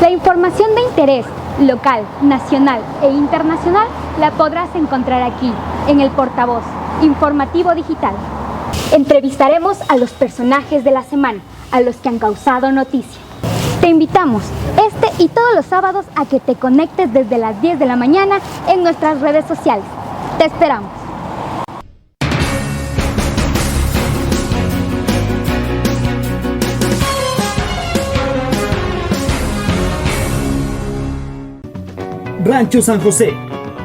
La información de interés local, nacional e internacional la podrás encontrar aquí, en el Portavoz Informativo Digital. Entrevistaremos a los personajes de la semana, a los que han causado noticia. Te invitamos este y todos los sábados a que te conectes desde las 10 de la mañana en nuestras redes sociales. Te esperamos. Rancho San José,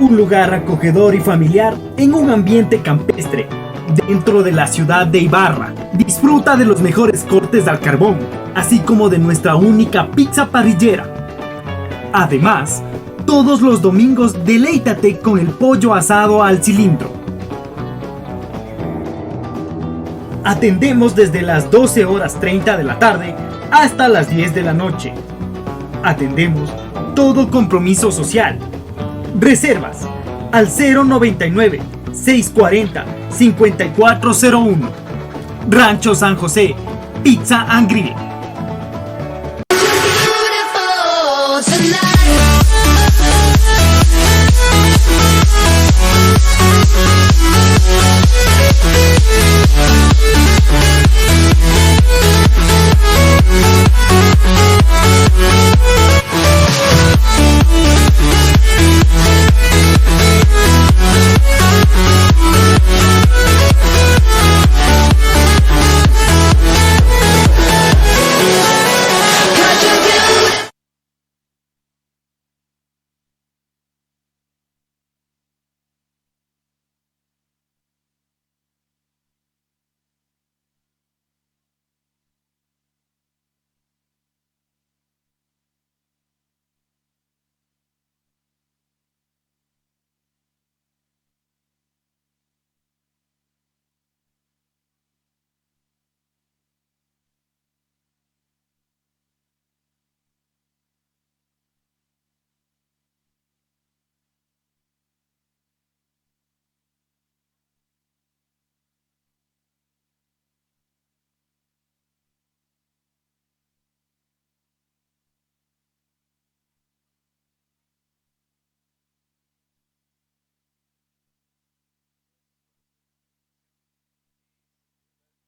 un lugar acogedor y familiar en un ambiente campestre, dentro de la ciudad de Ibarra. Disfruta de los mejores cortes al carbón, así como de nuestra única pizza parrillera. Además, todos los domingos deleítate con el pollo asado al cilindro. Atendemos desde las 12:30 de la tarde hasta las 10 de la noche. Atendemos todo compromiso social. Reservas al 099-640-5401. Rancho San José, Pizza and Grill.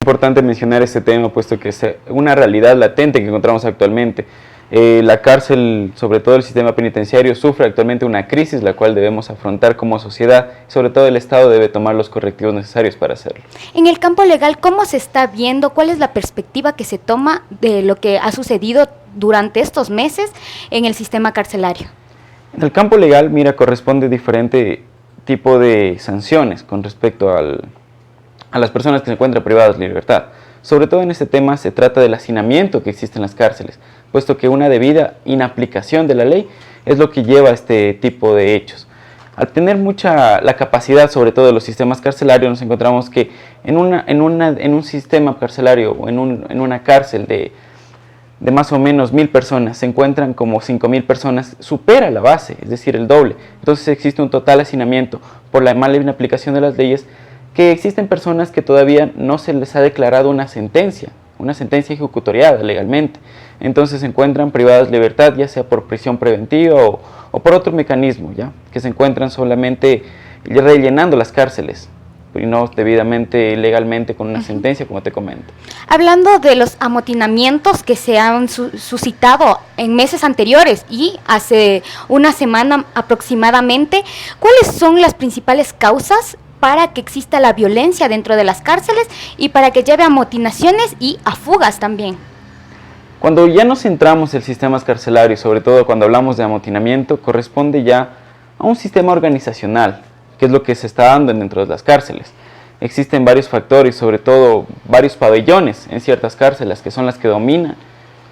Importante mencionar este tema, puesto que es una realidad latente que encontramos actualmente. La cárcel, sobre todo el sistema penitenciario, sufre actualmente una crisis, la cual debemos afrontar como sociedad, y sobre todo el Estado debe tomar los correctivos necesarios para hacerlo. En el campo legal, ¿cómo se está viendo? ¿Cuál es la perspectiva que se toma de lo que ha sucedido durante estos meses en el sistema carcelario? En el campo legal, mira, corresponde diferente tipo de sanciones con respecto a las personas que se encuentran privadas de libertad. Sobre todo en este tema se trata del hacinamiento que existe en las cárceles, puesto que una debida inaplicación de la ley es lo que lleva a este tipo de hechos. Al tener la capacidad, sobre todo de los sistemas carcelarios, nos encontramos que en un sistema carcelario o en una cárcel de más o menos 1000 personas, se encuentran como 5000 personas, supera la base, es decir, el doble. Entonces existe un total hacinamiento por la mala inaplicación de las leyes, que existen personas que todavía no se les ha declarado una sentencia ejecutoriada legalmente. Entonces se encuentran privadas de libertad, ya sea por prisión preventiva o por otro mecanismo, ¿ya? Que se encuentran solamente rellenando las cárceles y no debidamente, legalmente, con una sentencia, como te comento. Hablando de los amotinamientos que se han suscitado en meses anteriores y hace una semana aproximadamente, ¿cuáles son las principales causas para que exista la violencia dentro de las cárceles y para que lleve a amotinaciones y a fugas también? Cuando ya nos centramos en el sistema carcelario, sobre todo cuando hablamos de amotinamiento, corresponde ya a un sistema organizacional, que es lo que se está dando dentro de las cárceles. Existen varios factores, sobre todo varios pabellones en ciertas cárceles que son las que dominan,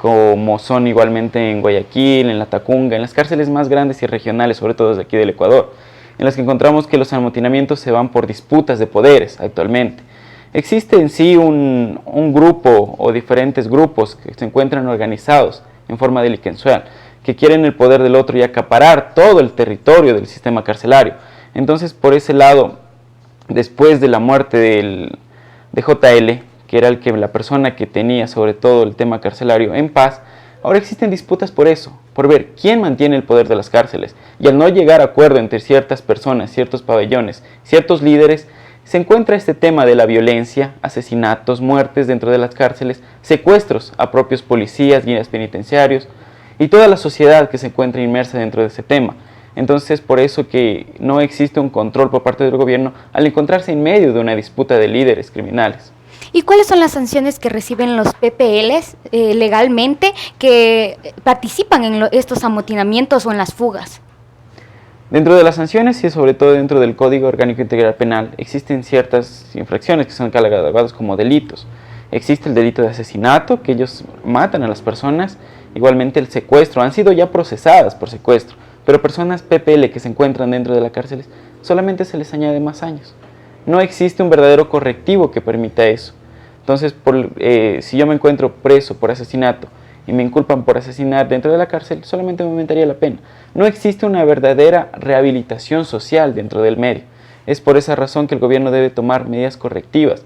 como son igualmente en Guayaquil, en La Tacunga, en las cárceles más grandes y regionales, sobre todo desde aquí del Ecuador, en las que encontramos que los amotinamientos se van por disputas de poderes actualmente. Existe en sí un grupo o diferentes grupos que se encuentran organizados en forma delincuencial, que quieren el poder del otro y acaparar todo el territorio del sistema carcelario. Entonces, por ese lado, después de la muerte de JL, que era la persona que tenía sobre todo el tema carcelario en paz, ahora existen disputas por eso. por ver quién mantiene el poder de las cárceles, y al no llegar a acuerdo entre ciertas personas, ciertos pabellones, ciertos líderes, se encuentra este tema de la violencia, asesinatos, muertes dentro de las cárceles, secuestros a propios policías, guías penitenciarios y toda la sociedad que se encuentra inmersa dentro de ese tema. Entonces, por eso que no existe un control por parte del gobierno al encontrarse en medio de una disputa de líderes criminales. ¿Y cuáles son las sanciones que reciben los PPLs legalmente que participan en estos amotinamientos o en las fugas? Dentro de las sanciones y sobre todo dentro del Código Orgánico Integral Penal existen ciertas infracciones que son catalogadas como delitos. Existe el delito de asesinato, que ellos matan a las personas, igualmente el secuestro, han sido ya procesadas por secuestro, pero personas PPL que se encuentran dentro de las cárceles solamente se les añade más años. No existe un verdadero correctivo que permita eso. Entonces, si yo me encuentro preso por asesinato y me inculpan por asesinar dentro de la cárcel, solamente me aumentaría la pena. No existe una verdadera rehabilitación social dentro del medio. Es por esa razón que el gobierno debe tomar medidas correctivas.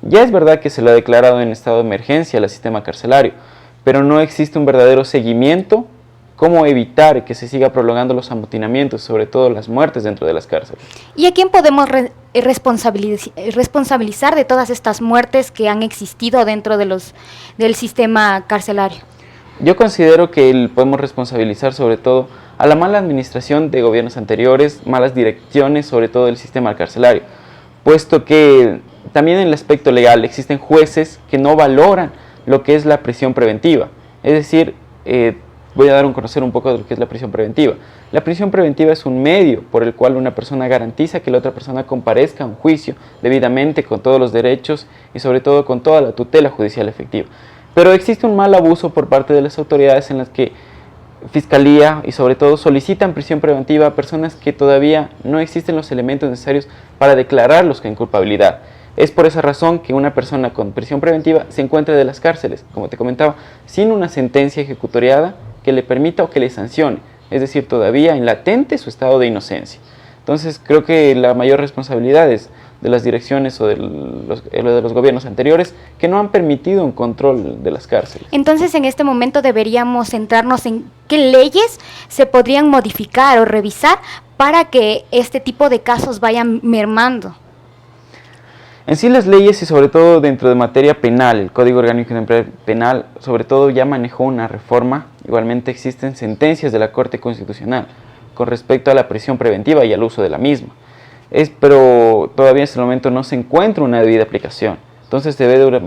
Ya es verdad que se lo ha declarado en estado de emergencia al sistema carcelario, pero no existe un verdadero seguimiento. ¿Cómo evitar que se siga prolongando los amotinamientos, sobre todo las muertes dentro de las cárceles? ¿Y a quién podemos responsabilizar de todas estas muertes que han existido dentro del sistema carcelario? Yo considero que podemos responsabilizar sobre todo a la mala administración de gobiernos anteriores, malas direcciones, sobre todo del sistema carcelario, puesto que también en el aspecto legal existen jueces que no valoran lo que es la prisión preventiva. Es decir, voy a dar a conocer un poco de lo que es la prisión preventiva. La prisión preventiva es un medio por el cual una persona garantiza que la otra persona comparezca a un juicio debidamente con todos los derechos y sobre todo con toda la tutela judicial efectiva. Pero existe un mal abuso por parte de las autoridades en las que Fiscalía y sobre todo solicitan prisión preventiva a personas que todavía no existen los elementos necesarios para declararlos con culpabilidad. Es por esa razón que una persona con prisión preventiva se encuentra de las cárceles, como te comentaba, sin una sentencia ejecutoriada que le permita o que le sancione, es decir, todavía en latente su estado de inocencia. Entonces creo que la mayor responsabilidad es de las direcciones o de los gobiernos anteriores que no han permitido un control de las cárceles. Entonces en este momento deberíamos centrarnos en qué leyes se podrían modificar o revisar para que este tipo de casos vayan mermando. En sí las leyes y sobre todo dentro de materia penal, el Código Orgánico Penal sobre todo ya manejó una reforma. Igualmente existen sentencias de la Corte Constitucional con respecto a la prisión preventiva y al uso de la misma. Pero todavía en este momento no se encuentra una debida aplicación. Entonces debe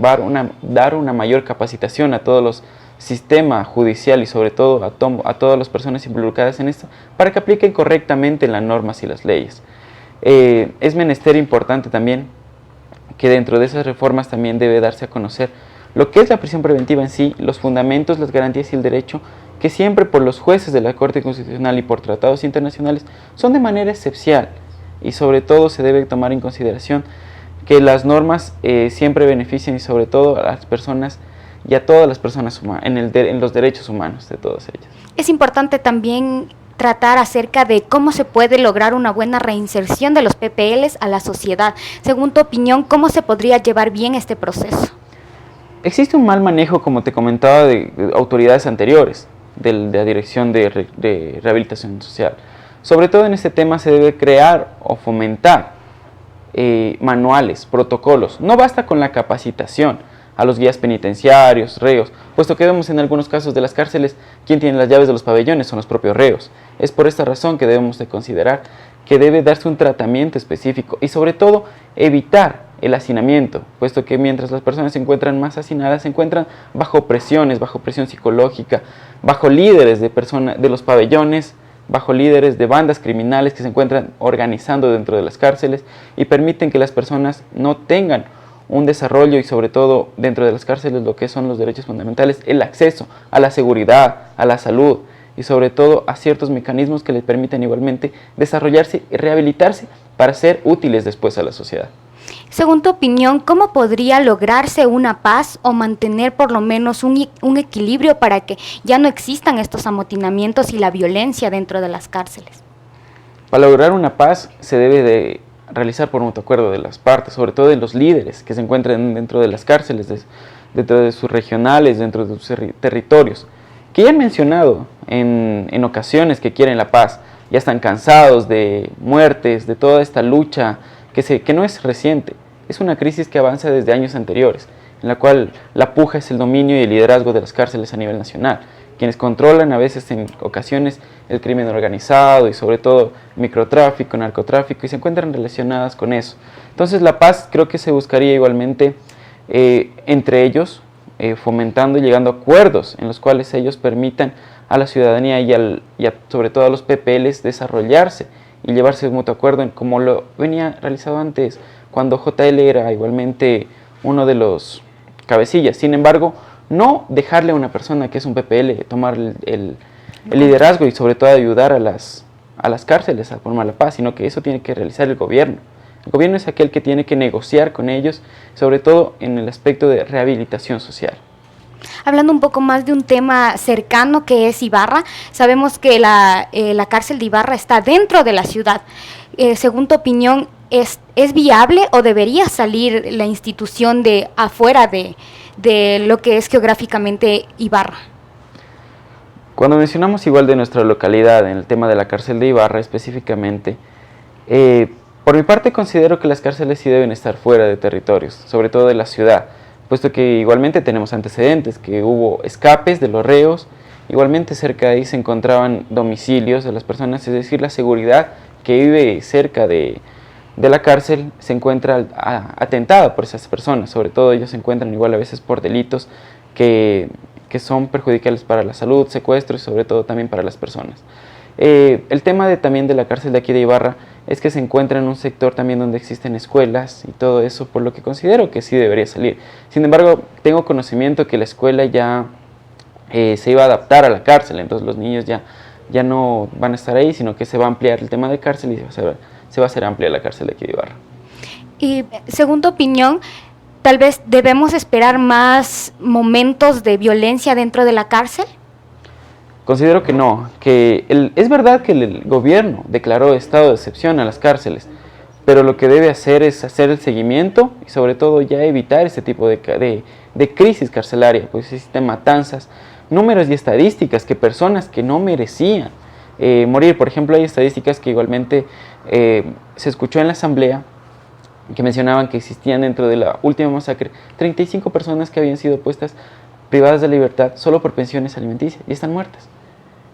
dar una mayor capacitación a todos los sistemas judicial y sobre todo a todas las personas involucradas en esto para que apliquen correctamente las normas y las leyes. Es menester importante también que dentro de esas reformas también debe darse a conocer lo que es la prisión preventiva en sí, los fundamentos, las garantías y el derecho que siempre por los jueces de la Corte Constitucional y por tratados internacionales son de manera excepcional y sobre todo se debe tomar en consideración que las normas siempre benefician y sobre todo a las personas y a todas las personas en los derechos humanos de todas ellas. Es importante también tratar acerca de cómo se puede lograr una buena reinserción de los PPLs a la sociedad. Según tu opinión, ¿cómo se podría llevar bien este proceso? Existe un mal manejo, como te comentaba, de autoridades anteriores de la Dirección de Rehabilitación Social. Sobre todo en este tema se debe crear o fomentar manuales, protocolos. No basta con la capacitación a los guías penitenciarios, reos, puesto que vemos en algunos casos de las cárceles quien tiene las llaves de los pabellones son los propios reos. Es por esta razón que debemos de considerar que debe darse un tratamiento específico y sobre todo evitar el hacinamiento, puesto que mientras las personas se encuentran más hacinadas, se encuentran bajo presiones, bajo presión psicológica, bajo líderes de los pabellones, bajo líderes de bandas criminales que se encuentran organizando dentro de las cárceles y permiten que las personas no tengan un desarrollo y sobre todo dentro de las cárceles lo que son los derechos fundamentales, el acceso a la seguridad, a la salud y sobre todo a ciertos mecanismos que les permiten igualmente desarrollarse y rehabilitarse para ser útiles después a la sociedad. Según tu opinión, ¿cómo podría lograrse una paz o mantener por lo menos un equilibrio para que ya no existan estos amotinamientos y la violencia dentro de las cárceles? Para lograr una paz se debe de realizar por mutuo acuerdo de las partes, sobre todo de los líderes que se encuentran dentro de las cárceles, dentro de sus regionales, dentro de sus territorios. que ya han mencionado en ocasiones que quieren la paz, ya están cansados de muertes, de toda esta lucha que no es reciente, es una crisis que avanza desde años anteriores, en la cual la puja es el dominio y el liderazgo de las cárceles a nivel nacional, quienes controlan a veces en ocasiones el crimen organizado y sobre todo microtráfico, narcotráfico, y se encuentran relacionadas con eso. Entonces la paz creo que se buscaría igualmente entre ellos, fomentando y llegando a acuerdos en los cuales ellos permitan a la ciudadanía sobre todo a los PPLs desarrollarse y llevarse un mutuo acuerdo, como lo venía realizado antes, cuando JL era igualmente uno de los cabecillas. Sin embargo, no dejarle a una persona que es un PPL tomar el liderazgo y sobre todo ayudar a las cárceles a formar la paz, sino que eso tiene que realizar el gobierno. El gobierno es aquel que tiene que negociar con ellos, sobre todo en el aspecto de rehabilitación social. Hablando un poco más de un tema cercano que es Ibarra, sabemos que la cárcel de Ibarra está dentro de la ciudad. Según tu opinión, ¿es viable o debería salir la institución de afuera de lo que es geográficamente Ibarra? Cuando mencionamos igual de nuestra localidad, en el tema de la cárcel de Ibarra específicamente, por mi parte considero que las cárceles sí deben estar fuera de territorios, sobre todo de la ciudad, puesto que igualmente tenemos antecedentes, que hubo escapes de los reos, igualmente cerca de ahí se encontraban domicilios de las personas, es decir, la seguridad que vive cerca de la cárcel se encuentra atentada por esas personas, sobre todo ellos se encuentran igual a veces por delitos que son perjudiciales para la salud, secuestros y sobre todo también para las personas. El tema también de la cárcel de aquí de Ibarra es que se encuentra en un sector también donde existen escuelas y todo eso, por lo que considero que sí debería salir. Sin embargo, tengo conocimiento que la escuela ya se iba a adaptar a la cárcel, entonces los niños ya no van a estar ahí, sino que se va a ampliar el tema de cárcel y se va a hacer amplia la cárcel de aquí de Ibarra. Y según tu opinión, tal vez debemos esperar más momentos de violencia dentro de la cárcel. Considero que no, es verdad que el gobierno declaró estado de excepción a las cárceles, pero lo que debe hacer es hacer el seguimiento y sobre todo ya evitar este tipo de crisis carcelaria, pues existen matanzas, números y estadísticas que personas que no merecían morir. Por ejemplo, hay estadísticas que igualmente se escuchó en la asamblea que mencionaban que existían dentro de la última masacre 35 personas que habían sido puestas privadas de libertad solo por pensiones alimenticias y están muertas.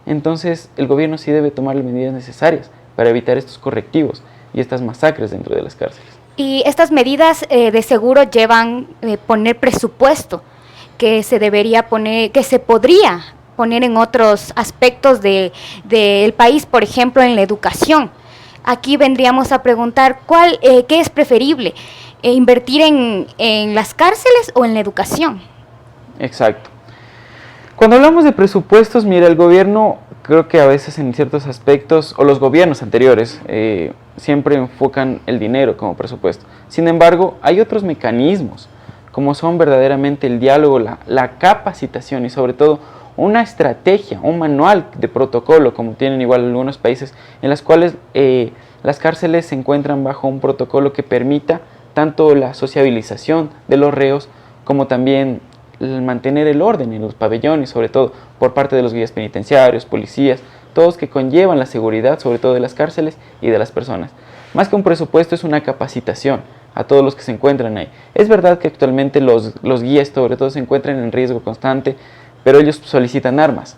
Entonces el gobierno sí debe tomar las medidas necesarias para evitar estos correctivos y estas masacres dentro de las cárceles. Y estas medidas de seguro llevan poner presupuesto que se debería poner, que se podría poner en otros aspectos del país, por ejemplo en la educación. Aquí vendríamos a preguntar ¿qué es preferible? ¿Invertir en las cárceles o en la educación? Exacto. Cuando hablamos de presupuestos, mira, el gobierno creo que a veces en ciertos aspectos, o los gobiernos anteriores, siempre enfocan el dinero como presupuesto. Sin embargo, hay otros mecanismos, como son verdaderamente el diálogo, la capacitación y sobre todo una estrategia, un manual de protocolo, como tienen igual algunos países, en las cuales las cárceles se encuentran bajo un protocolo que permita tanto la sociabilización de los reos, como también el mantener el orden en los pabellones, sobre todo por parte de los guías penitenciarios, policías, todos que conllevan la seguridad, sobre todo de las cárceles y de las personas. Más que un presupuesto es una capacitación a todos los que se encuentran ahí. Es verdad que actualmente los guías sobre todo se encuentran en riesgo constante, pero ellos solicitan armas,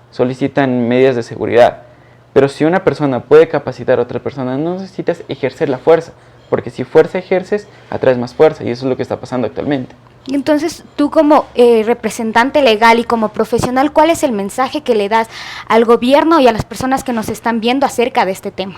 solicitan medidas de seguridad. Pero si una persona puede capacitar a otra persona, no necesitas ejercer la fuerza, porque si fuerza ejerces, atraes más fuerza, y eso es lo que está pasando actualmente. Entonces, tú como representante legal y como profesional, ¿cuál es el mensaje que le das al gobierno y a las personas que nos están viendo acerca de este tema?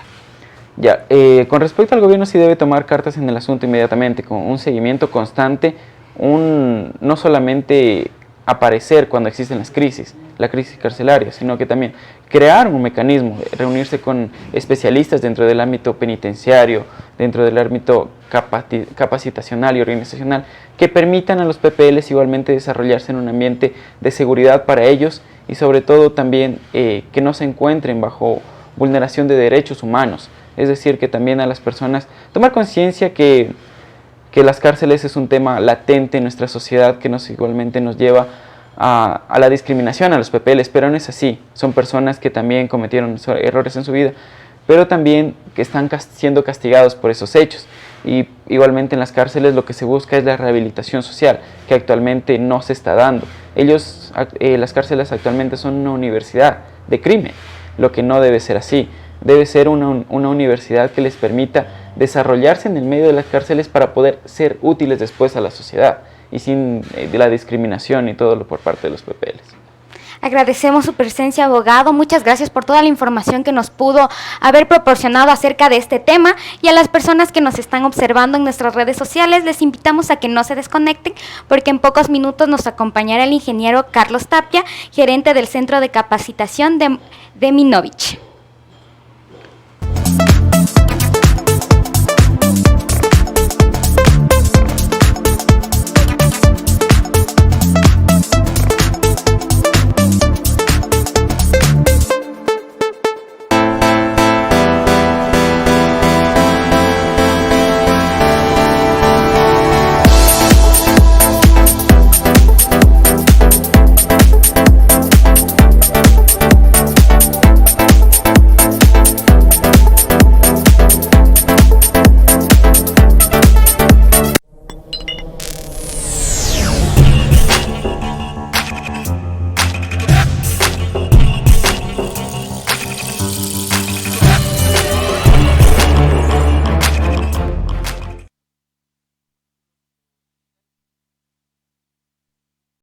Ya, con respecto al gobierno sí debe tomar cartas en el asunto inmediatamente, con un seguimiento constante, no solamente aparecer cuando existen las crisis, la crisis carcelaria, sino que también crear un mecanismo, reunirse con especialistas dentro del ámbito penitenciario, dentro del ámbito capacitacional y organizacional, que permitan a los PPLs igualmente desarrollarse en un ambiente de seguridad para ellos y sobre todo también que no se encuentren bajo vulneración de derechos humanos, es decir, que también a las personas tomar conciencia que las cárceles es un tema latente en nuestra sociedad que igualmente nos lleva a la discriminación a los PPLs, pero no es así. Son personas que también cometieron errores en su vida, pero también que están siendo castigados por esos hechos. Y igualmente en las cárceles lo que se busca es la rehabilitación social, que actualmente no se está dando. Las cárceles actualmente son una universidad de crimen, lo que no debe ser así. Debe ser una universidad que les permita desarrollarse en el medio de las cárceles para poder ser útiles después a la sociedad y sin la discriminación y todo lo por parte de los PPLs. Agradecemos su presencia, abogado. Muchas gracias por toda la información que nos pudo haber proporcionado acerca de este tema, y a las personas que nos están observando en nuestras redes sociales les invitamos a que no se desconecten, porque en pocos minutos nos acompañará el ingeniero Carlos Tapia, gerente del Centro de Capacitación de Minovich.